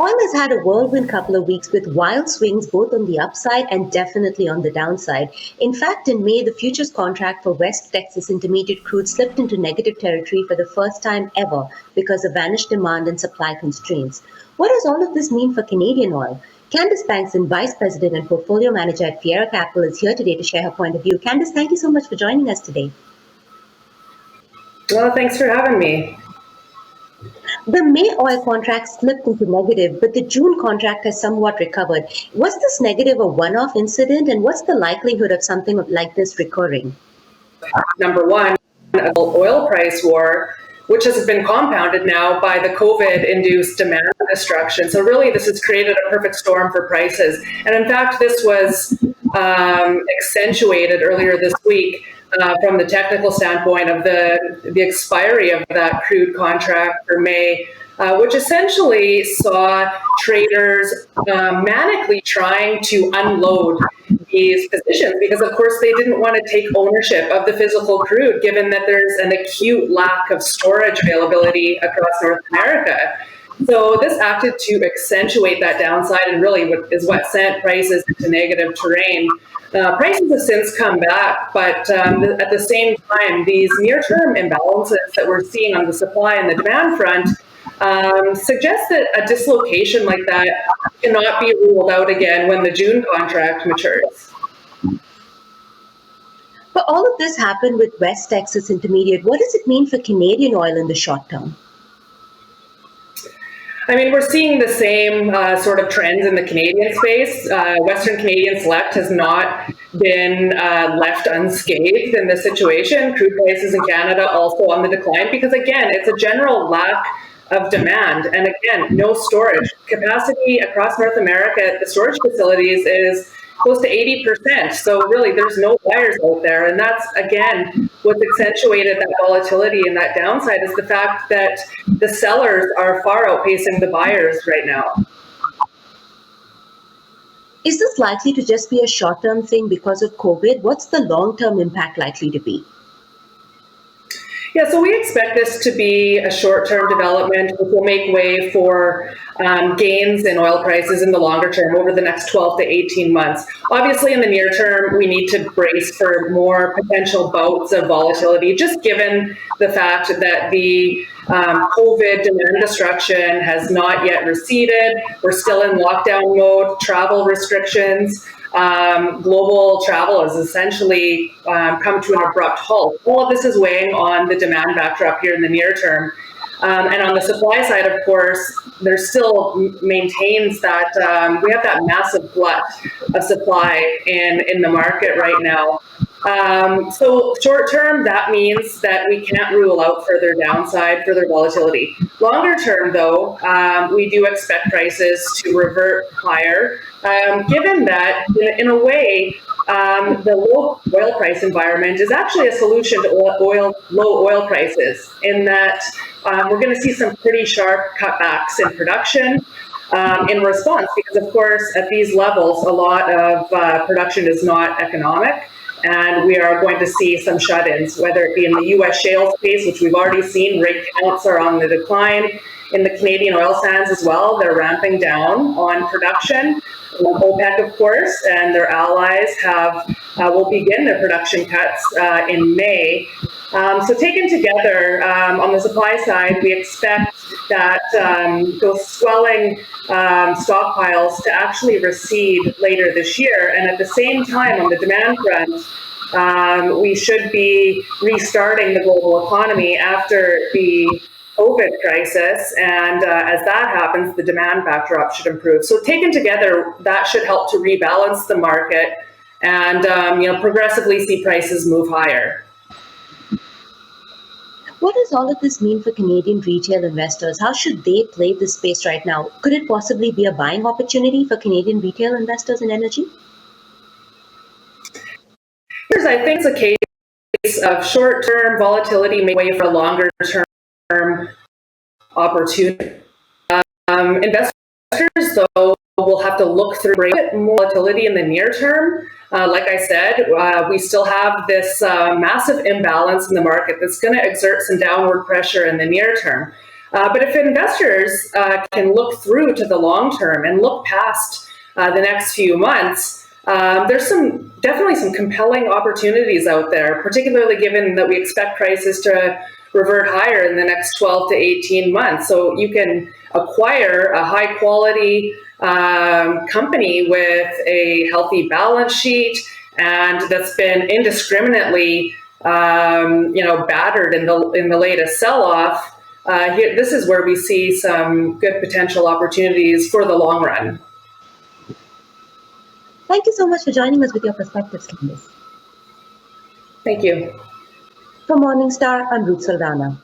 Oil has had a whirlwind couple of weeks with wild swings both on the upside and definitely on the downside. In fact, in May, the futures contract for West Texas Intermediate crude slipped into negative territory for the first time ever because of vanished demand and supply constraints. What does all of this mean for Canadian oil? Candice Bangsund, Vice President and Portfolio Manager at Fiera Capital, is here today to share her point of view. Candice, thank you so much for joining us today. Well, thanks for having me. The May oil contract slipped into negative, but the June contract has somewhat recovered. Was this negative a one-off incident, and what's the likelihood of something like this recurring? Number one, a oil price war, which has been compounded now by the COVID-induced demand destruction. So really, this has created a perfect storm for prices. And in fact, this was accentuated earlier this week from the technical standpoint of the expiry of that crude contract for May, which essentially saw traders manically trying to unload these positions because, of course, they didn't want to take ownership of the physical crude, given that there's an acute lack of storage availability across North America. So this acted to accentuate that downside and really is what sent prices into negative terrain. Prices have since come back, but at the same time, these near-term imbalances that we're seeing on the supply and the demand front suggest that a dislocation like that cannot be ruled out again when the June contract matures. But all of this happened with West Texas Intermediate. What does it mean for Canadian oil in the short term? I mean, we're seeing the same sort of trends in the Canadian space. Western Canadian Select has not been left unscathed in this situation. Crude prices in Canada also on the decline because, again, it's a general lack of demand. And again, no storage. Capacity across North America at the storage facilities is close to 80%. So really, there's no buyers out there. And that's, again, what's accentuated that volatility and that downside is the fact that the sellers are far outpacing the buyers right now. Is this likely to just be a short-term thing because of COVID? What's the long-term impact likely to be? Yeah, so we expect this to be a short-term development, which will make way for gains in oil prices in the longer term over the next 12 to 18 months. Obviously, in the near term, we need to brace for more potential bouts of volatility, just given the fact that the COVID demand destruction has not yet receded. We're still in lockdown mode, travel restrictions. Global travel has essentially come to an abrupt halt. All of this is weighing on the demand backdrop here in the near term. And on the supply side, of course, there still maintains that we have that massive glut of supply in the market right now. So short term, that means that we can't rule out further downside, further volatility. Longer term, though, we do expect prices to revert higher, given that, in a way, the low oil price environment is actually a solution to low oil prices, in that we're going to see some pretty sharp cutbacks in production in response, because, of course, at these levels, a lot of production is not economic. And we are going to see some shut-ins, whether it be in the U.S. shale space, which we've already seen, rig counts are on the decline. In the Canadian oil sands as well, they're ramping down on production. OPEC, of course, and their allies will begin their production cuts in May. So taken together, on the supply side, we expect that those swelling stockpiles to actually recede later this year. And at the same time, on the demand front, we should be restarting the global economy after the COVID crisis. And as that happens, the demand backdrop should improve. So taken together, that should help to rebalance the market and progressively see prices move higher. What does all of this mean for Canadian retail investors? How should they play this space right now? Could it possibly be a buying opportunity for Canadian retail investors in energy? I think it's a case of short-term volatility make way for a longer-term opportunity. Investors, though, will have to look through more volatility in the near term. Like I said, we still have this massive imbalance in the market that's going to exert some downward pressure in the near term. But if investors can look through to the long term and look past the next few months, there's definitely some compelling opportunities out there, particularly given that we expect prices to revert higher in the next 12 to 18 months. So you can acquire a high quality company with a healthy balance sheet and that's been indiscriminately battered in the latest sell-off. This is where we see some good potential opportunities for the long run. Thank you so much for joining us with your perspectives, Candice. Thank you. For Morningstar, I'm Ruth Saldana.